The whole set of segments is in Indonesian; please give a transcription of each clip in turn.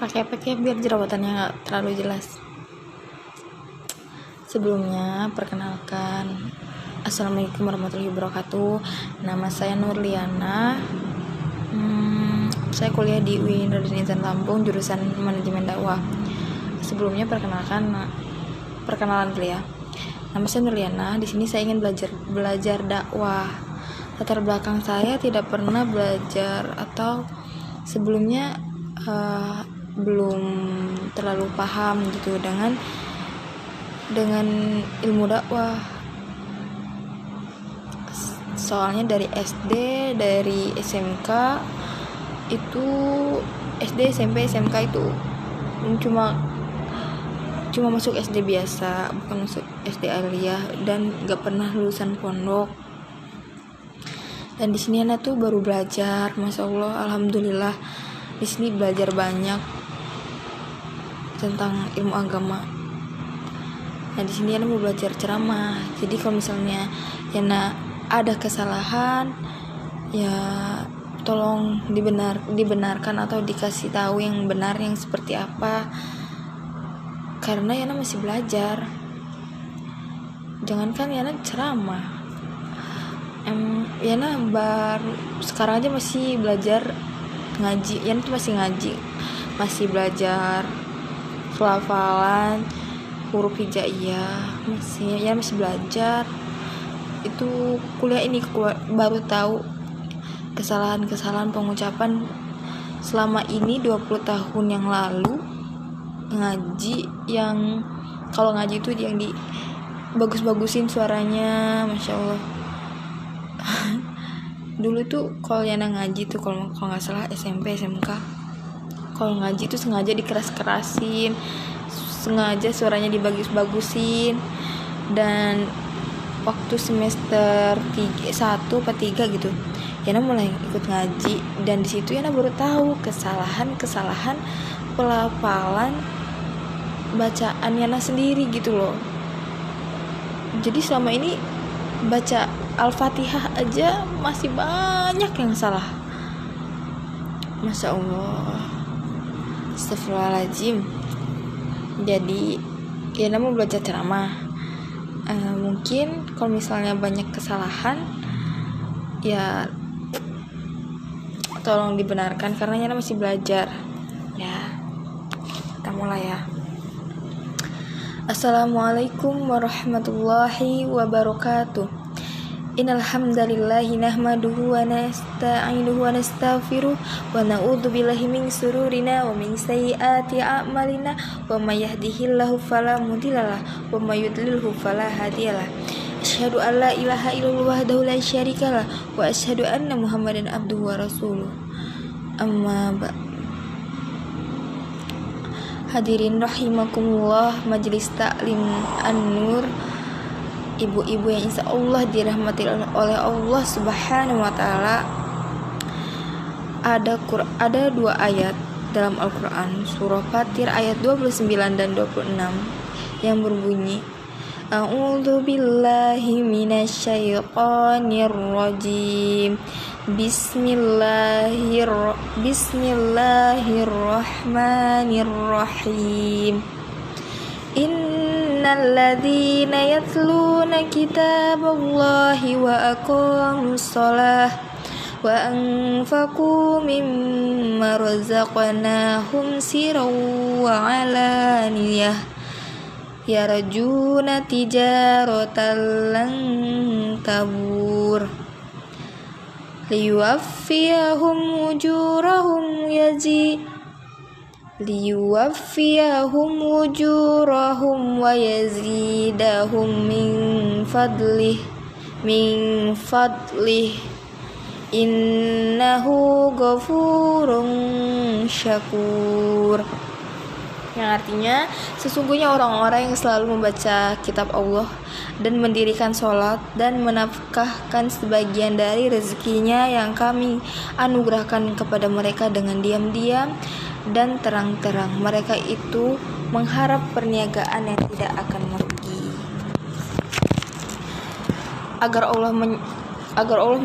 pakai biar jerawatannya nggak terlalu jelas. Sebelumnya perkenalkan, Assalamualaikum warahmatullahi wabarakatuh. Nama saya Nurliana. Saya kuliah di UIN Raden Intan Lampung, jurusan Manajemen Dakwah. Sebelumnya perkenalan dulu ya. Nama saya Nurliana. Di sini saya ingin belajar dakwah. Latar belakang saya tidak pernah belajar atau sebelumnya belum terlalu paham gitu dengan ilmu dakwah. Soalnya dari SD, dari SMK itu, SD, SMP, SMK itu cuma masuk SD biasa, bukan masuk SD aliyah, dan gak pernah lulusan pondok. Dan di sini anak tuh baru belajar, masya Allah, alhamdulillah. Di sini belajar banyak tentang ilmu agama. Nah di sini anak mau belajar ceramah. Jadi kalau misalnya Yana ada kesalahan, ya tolong dibenarkan atau dikasih tahu yang benar, yang seperti apa. Karena Yana masih belajar. Jangankan Yana ceramah, Yana baru sekarang aja masih belajar ngaji. Yana tuh masih ngaji, masih belajar pelafalan, huruf hijaiyah, masih belajar. Itu kuliah ini baru tahu kesalahan pengucapan selama ini 20 tahun yang lalu ngaji, yang kalau ngaji itu yang di bagus-bagusin suaranya, masya Allah. Dulu tuh kalau Yana ngaji tuh kalau nggak salah SMP SMK, kalau ngaji tuh sengaja dikeras-kerasin, sengaja suaranya dibagus-bagusin. Dan waktu semester 1 atau 3 gitu, Yana mulai ikut ngaji, dan di situ Yana baru tahu kesalahan pelafalan bacaan Yana sendiri gitu loh. Jadi selama ini baca Al-Fatihah aja masih banyak yang salah, masya Allah, astagfirullahaladzim. Jadi Yana mau belajar ceramah. Mungkin kalau misalnya banyak kesalahan, ya tolong dibenarkan karena Yana masih belajar. Ya, kita mulai ya. Assalamualaikum warahmatullahi wabarakatuh. Innal hamdalillahi nahmaduhu wa nasta'inuhu wa nastaghfiruh wa na'udzu billahi min sururina wa min sayyiati a'malina wa may yahdihillahu fala mudhillalah wa may yudlilhu fala hadiyalah. Asyhadu an la ilaha illallah wahdahu la syarikalah wa asyhadu anna Muhammadan abduhu wa rasuluh. Amma ba'd. Hadirin rahimakumullah, majelis taklim An-Nur, ibu-ibu yang insya Allah dirahmati oleh Allah Subhanahu wa Ta'ala. Ada 2 ayat dalam Al-Quran, surah Fatir ayat 29 dan 26 yang berbunyi, A'udzu billahi minasyaitonir rajim. Bismillahirrahmanirrahim. Innalladzina yatluna kitaballahi wa aqamus shalah wa anfaqu mimma razaqnahum sirran wa alaniyah yarjuna tijaratan lan tabur liyuwaffiyahum ujurahum wa yazidahum min fadlih innahu ghafurun syakur. Yang artinya, sesungguhnya orang-orang yang selalu membaca kitab Allah dan mendirikan sholat dan menafkahkan sebagian dari rezekinya yang kami anugerahkan kepada mereka dengan diam-diam dan terang-terang, mereka itu mengharap perniagaan yang tidak akan merugi. Agar Allah agar Allah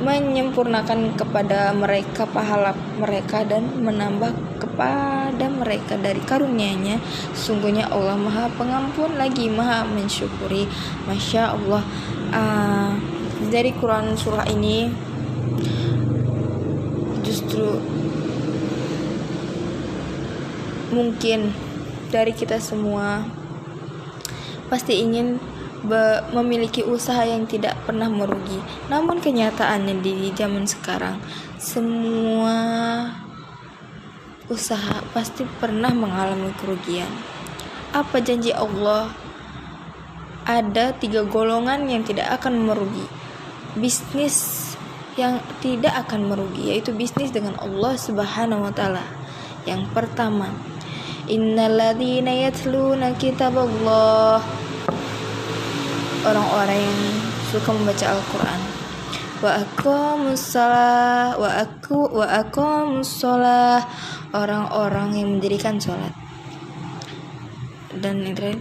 menyempurnakan kepada mereka pahala mereka dan menambah kepada mereka dari karunia-Nya. Sungguhnya Allah Maha Pengampun lagi Maha mensyukuri. Masya Allah. Dari Quran surah ini justru mungkin dari kita semua pasti ingin memiliki usaha yang tidak pernah merugi. Namun kenyataannya di zaman sekarang semua usaha pasti pernah mengalami kerugian. Apa janji Allah? Ada 3 golongan yang tidak akan merugi. Bisnis yang tidak akan merugi, yaitu bisnis dengan Allah Subhanahu wa taala. Yang pertama, innalladzina yatluna kitaballah, orang-orang yang suka membaca Al-Quran, wa aqamus shalah, orang-orang yang mendirikan sholat. Dan itu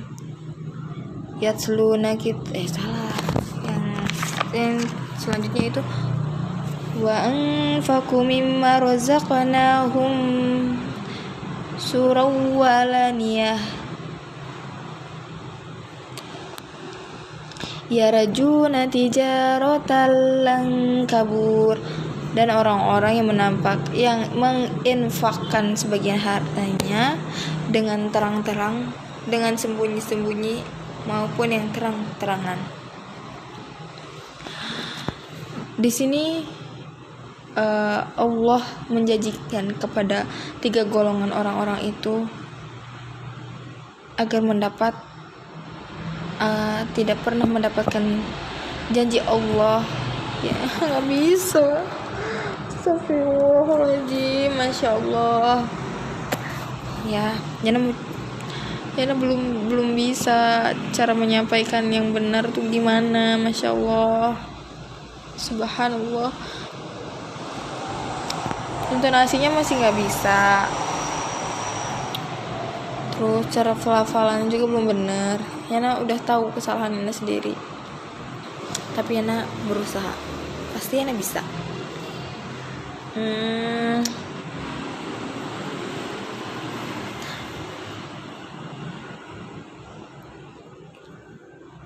yatluna yang selanjutnya itu wa anfaqu mimma razaqnahum surah walaniyah yarajuna tijaratan lan kabur, dan orang-orang yang menginfakkan sebagian hartanya dengan terang-terang, dengan sembunyi-sembunyi maupun yang terang-terangan. Di sini Allah menjanjikan kepada 3 golongan orang-orang itu agar tidak pernah mendapatkan janji Allah. Ya, nggak bisa. Astagfirullahaladzim, Masya Allah. Ya, Yana belum bisa cara menyampaikan yang benar tuh gimana. Masya Allah, Subhanallah. Intonasinya masih nggak bisa. Terus cara pelafalan juga belum benar. Yana udah tahu kesalahan Yana sendiri, tapi Yana berusaha. Pasti Yana bisa.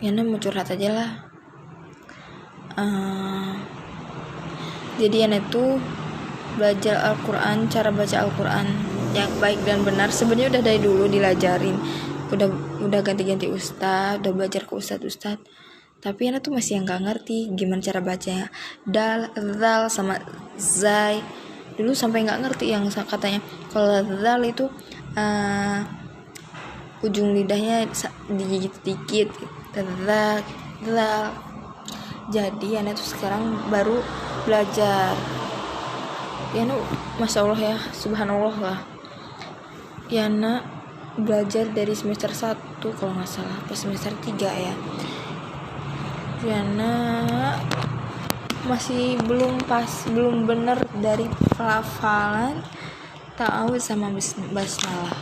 Yana mau curhat aja lah. Jadi Yana tuh belajar Al-Quran, cara baca Al-Quran yang baik dan benar sebenarnya udah dari dulu dilajarin, udah ganti-ganti ustadz, udah belajar ke ustadz, tapi Yana tuh masih yang nggak ngerti gimana cara bacanya dal, zal sama zai. Dulu sampai nggak ngerti yang katanya kalau zal itu ujung lidahnya digigit dikit, zal. Jadi Yana tuh sekarang baru belajar. Yana, Masya Allah ya, Subhanallah lah. Yana belajar dari semester 1 kalau nggak salah, pas semester 3 ya. Yana masih belum benar dari pelafalan ta'awudz sama basmalah.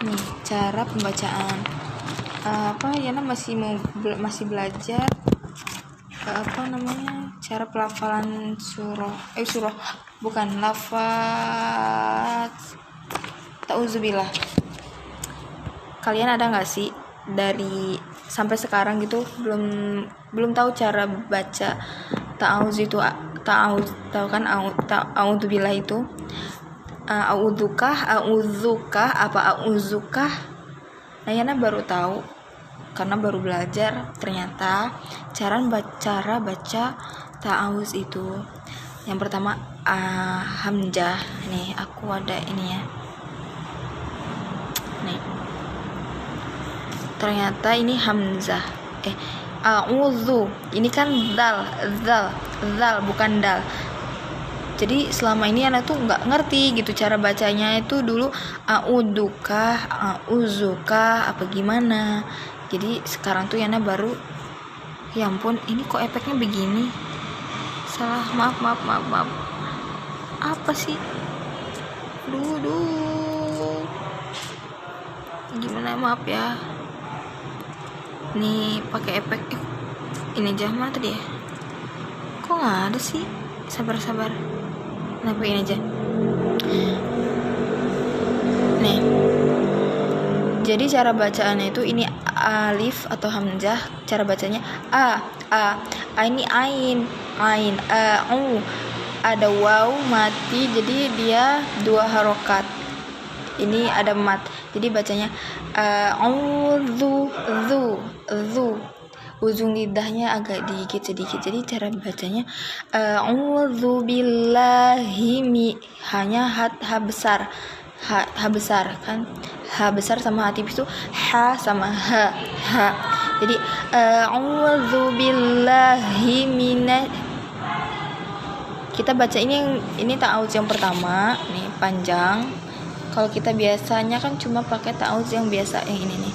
Nih cara pembacaan Yana masih belajar cara pelafalan lafaz ta'udzubillah. Kalian ada nggak sih dari sampai sekarang gitu belum tahu cara baca ta'awudz itu? Tahu kan a'udzubillah itu a'udzukah apa a'udzukah? Nah, Yana baru tahu karena baru belajar ternyata cara baca ta'awudz itu. Yang pertama hamzah. Nih aku ada ini ya. Nih. Ternyata ini hamzah. A'udzu. Ini kan zal bukan dal. Jadi selama ini anak tuh nggak ngerti gitu cara bacanya itu dulu a'udzukah, a'udzukah apa gimana. Jadi sekarang tuh Yana baru, ya ampun ini kok efeknya begini, salah, maaf. Apa sih? Gimana, maaf ya. Nih pakai efek ini aja, mana tadi ya? Kok nggak ada sih? Sabar. Nah, ini aja. Nih. Jadi cara bacaannya itu ini alif atau hamzah. Cara bacanya a. Ini ain. Ada waw mati, jadi dia 2 harokat. Ini ada mat, jadi bacanya zu. Ujung lidahnya agak digigit sedikit, jadi cara bacanya a'udzu billahi hanya ha besar. Ha besar kan, ha besar sama ha tipis itu ha sama ha. Jadi a'udzu billahi kita baca ini ta'awudz yang pertama nih, panjang. Kalau kita biasanya kan cuma pakai ta'awudz yang biasa, yang ini nih.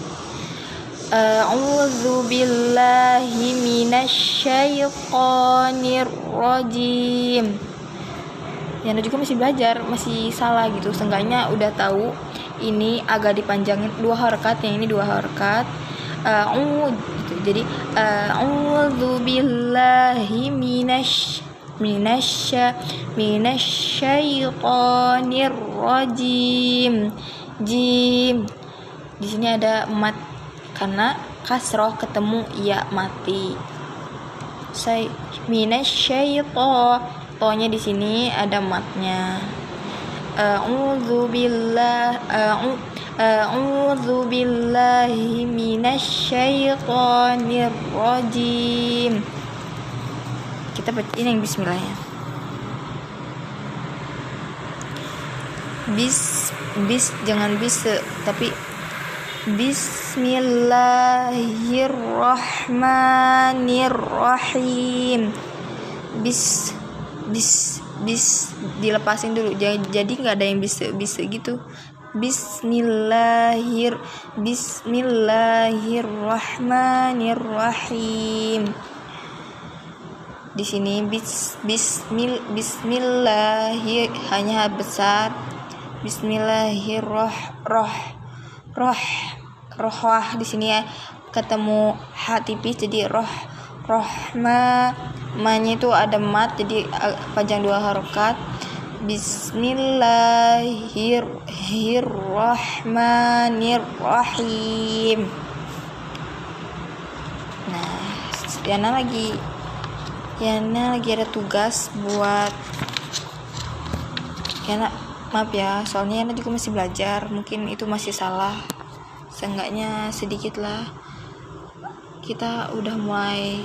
A'udzu billahi minasyaitonir rajim. Yana juga masih belajar, masih salah gitu. Seenggaknya udah tahu ini agak dipanjangin 2 harakat, yang ini 2 harakat. Gitu. Jadi a'udzu billahi minasyaitonir rajim. Jim. Di sini ada mat karena kasroh ketemu ya mati. Minasyaiton, tonya di sini ada matnya. A'udzu billahi minasyaitonir rajim. Kita baca ini yang bismillahnya. Jangan tapi bismillahirrahmanirrahim. Bis dilepasin dulu, jadi nggak ada yang bisa gitu. Bismillahirrahmanirrahim. Di sini bismillah hanya besar. Bismillahirrahmanirrahim. Di sini ya ketemu ha tipis, jadi ma-nya itu ada mat, jadi panjang 2 harokat. Bismillahirrahmanirrahim. Nah, Yana lagi ada tugas buat Yana. Maaf ya, soalnya Yana juga masih belajar, mungkin itu masih salah. Seenggaknya sedikit lah kita udah mulai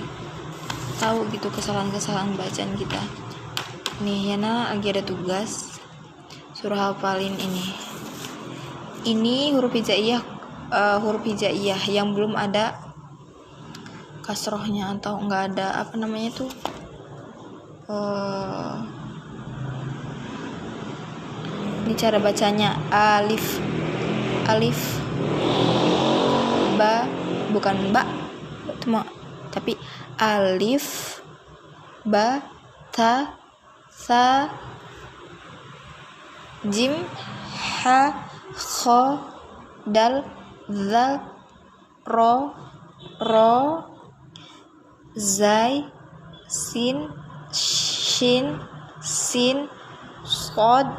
tahu gitu kesalahan bacaan kita. Nih, Yana lagi ada tugas suruh hafalin ini huruf hijaiyah yang belum ada kasrohnya atau enggak ada apa namanya tuh ini cara bacanya alif ba, bukan ba tapi alif ba ta sa jim ha kha dal zal ro zai sin shin sod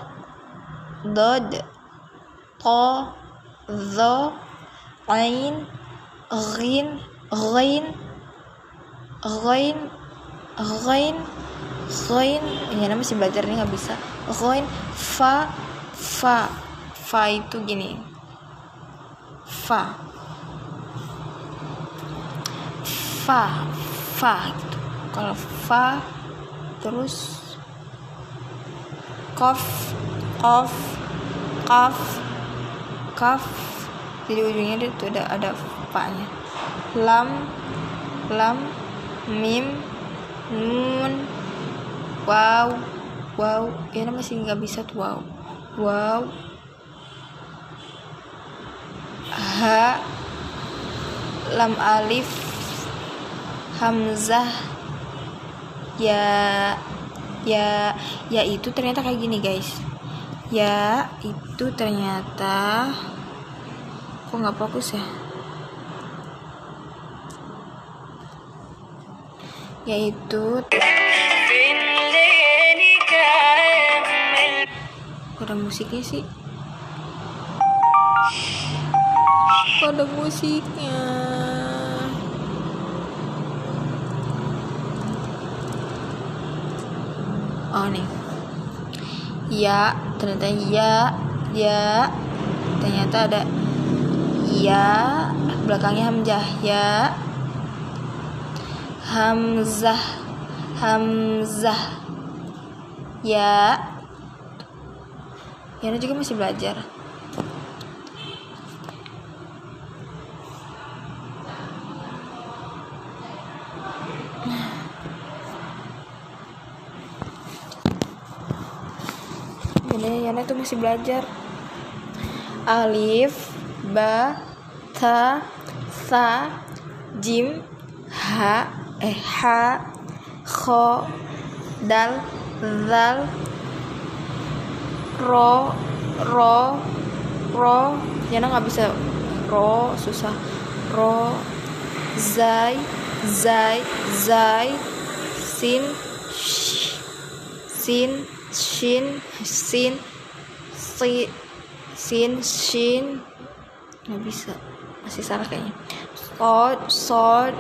dod ta dha ain ghin ini masih belajar nih, nggak bisa. Ghain fa itu gini, fa gitu. Kalau fa terus kaf jadi ujungnya itu ada fa-nya. Lam mim nun wow ya masih nggak bisa tuh wow ha lam alif hamzah ya itu ternyata kayak gini guys. Ya itu ternyata kok nggak fokus ya. yaitu kok ada musiknya sih? Kok ada musiknya? Oh nih. Ya, ternyata ya. Ternyata ada ya, belakangnya hamzah ya. Hamzah. Ya. Yana juga masih belajar. Yana tuh masih belajar. Alif, ba, ta, sa, jim, ha, kho, dal, zal, ro. Yana nggak bisa ro, susah. Ro, zai, sin, shin, shin, nggak bisa, masih salah kayaknya. Sod,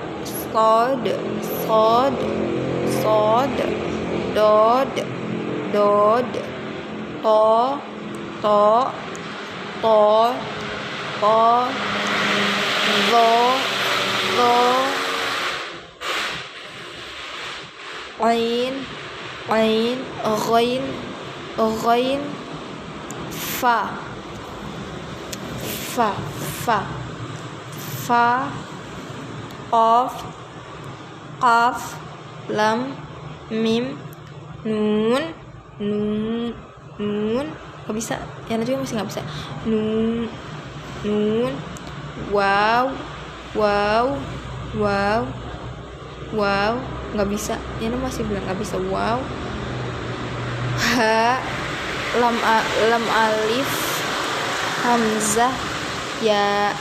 dod, to, ain, ghain, fa, qaf, lam, mim, nun, nggak bisa. Yana juga masih nggak bisa. Nun, wow, nggak bisa. Yana masih bilang nggak bisa. Wow, ha, lam alif, hamzah, ya.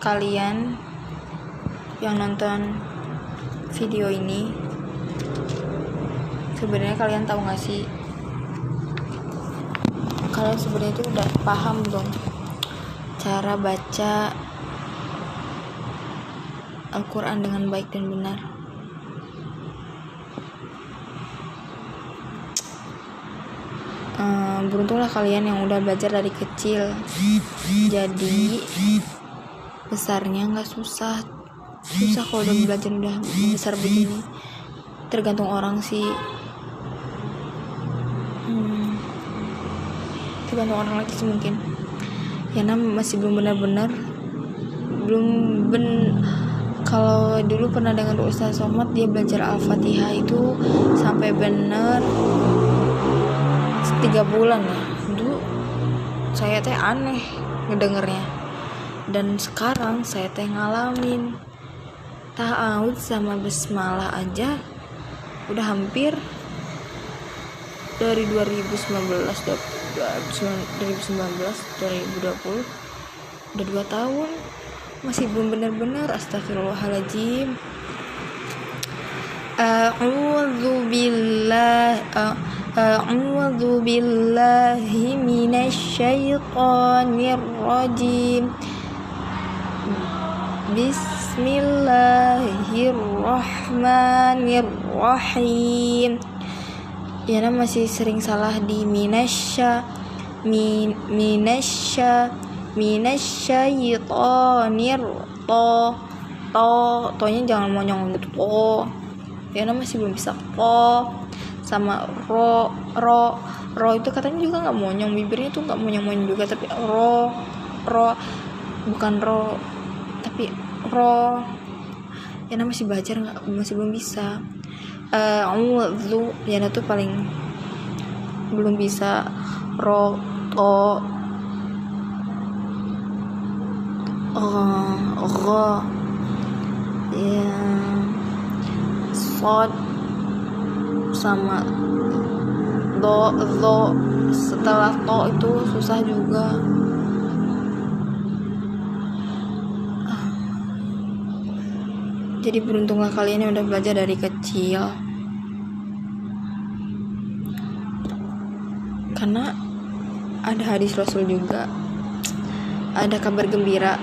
Kalian yang nonton video ini, sebenarnya kalian tahu nggak sih, kalian sebenarnya itu udah paham dong cara baca Al-Quran dengan baik dan benar. Beruntunglah kalian yang udah belajar dari kecil, jadi besarnya nggak susah kalau udah belajar udah besar begini. Tergantung orang sih, tergantung orang lagi sih mungkin. Yana masih belum benar-benar kalau dulu pernah dengar Ustaz Somad, dia belajar Al-Fatihah itu sampai benar 3 bulan ya. Dulu saya teh aneh ngedengernya, dan sekarang saya teh ngalamin ta'awud sama basmalah aja udah hampir dari 2019 2020 udah 2 tahun masih belum benar-benar. Astagfirullahaladzim. A'udzu billahi minasyaitonir rajim. Bismillahirrahmanirrahim. Yana masih sering salah di minasyaitonir tonya jangan monyong gitu. Yana masih belum bisa sama ro itu katanya juga nggak monyong, bibirnya tuh nggak monyong juga, tapi ro bukan ro tapi ro. Yana masih belajar, masih belum bisa. Yana tuh paling belum bisa ro ya sod sama do setelah to itu susah juga. Jadi beruntunglah kalian yang udah belajar dari kecil, karena ada hadis Rasul juga, ada kabar gembira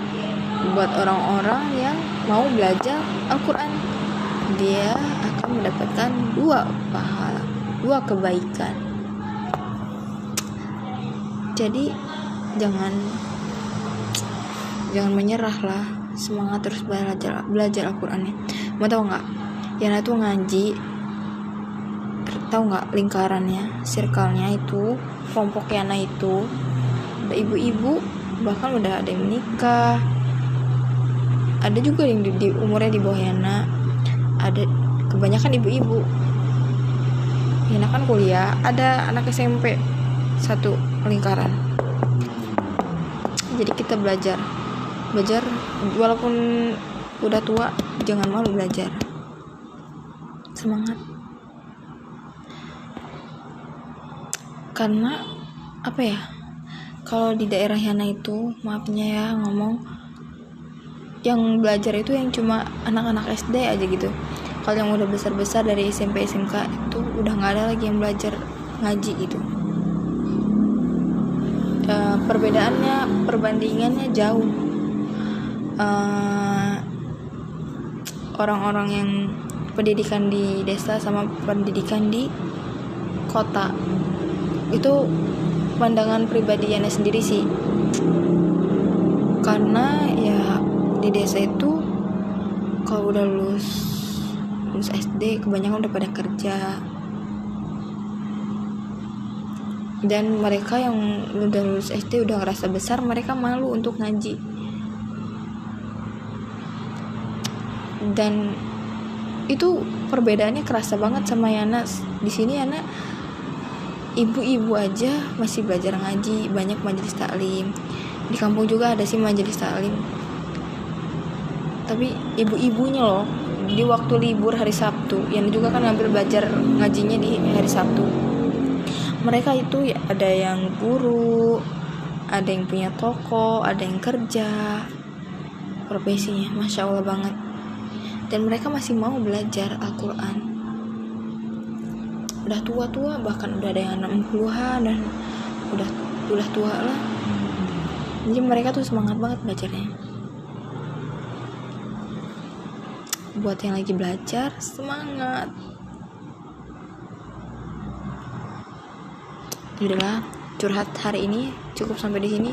buat orang-orang yang mau belajar Al-Quran. Dia akan mendapatkan 2 pahala, 2 kebaikan. Jadi jangan menyerah lah, semangat terus belajar Al-Qurannya. Mau tahu nggak? Yana tuh ngaji, tahu nggak lingkarannya, circle-nya itu, kelompok Yana itu ada ibu-ibu, bahkan udah ada yang menikah, ada juga yang di umurnya di bawah Yana, ada kebanyakan ibu-ibu. Yana kan kuliah, ada anak SMP satu lingkaran. Jadi kita belajar walaupun udah tua, jangan malu belajar. Semangat. Karena apa ya, kalau di daerah Yana itu, maafnya ya ngomong, yang belajar itu yang cuma anak-anak SD aja gitu. Kalau yang udah besar-besar dari SMP SMK itu udah nggak ada lagi yang belajar ngaji gitu. Perbandingannya jauh. Orang-orang yang pendidikan di desa sama pendidikan di kota itu pandangan pribadi Yana sendiri sih, karena ya di desa itu kalau udah lulus SD kebanyakan udah pada kerja, dan mereka yang udah lulus SD udah ngerasa besar, mereka malu untuk ngaji. Dan itu perbedaannya kerasa banget sama Yana. Di sini Yana ibu-ibu aja masih belajar ngaji, banyak majelis taklim. Di kampung juga ada sih majelis taklim, tapi ibu-ibunya loh, di waktu libur hari Sabtu, Yana juga kan ngambil belajar ngajinya di hari Sabtu. Mereka itu ya, ada yang guru, ada yang punya toko, ada yang kerja, profesinya Masya Allah banget. Dan mereka masih mau belajar Al-Quran. Udah tua-tua, bahkan udah ada yang 60-an dan udah tua lah. Jadi mereka tuh semangat banget belajarnya. Buat yang lagi belajar, semangat. Udahlah, curhat hari ini cukup sampai di sini.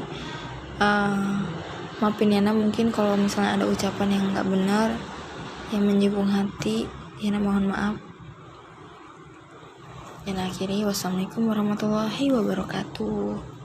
Maafin Yana mungkin kalau misalnya ada ucapan yang nggak benar, yang menyinggung hati, Yana mohon maaf. Dan akhiri, wassalamualaikum warahmatullahi wabarakatuh.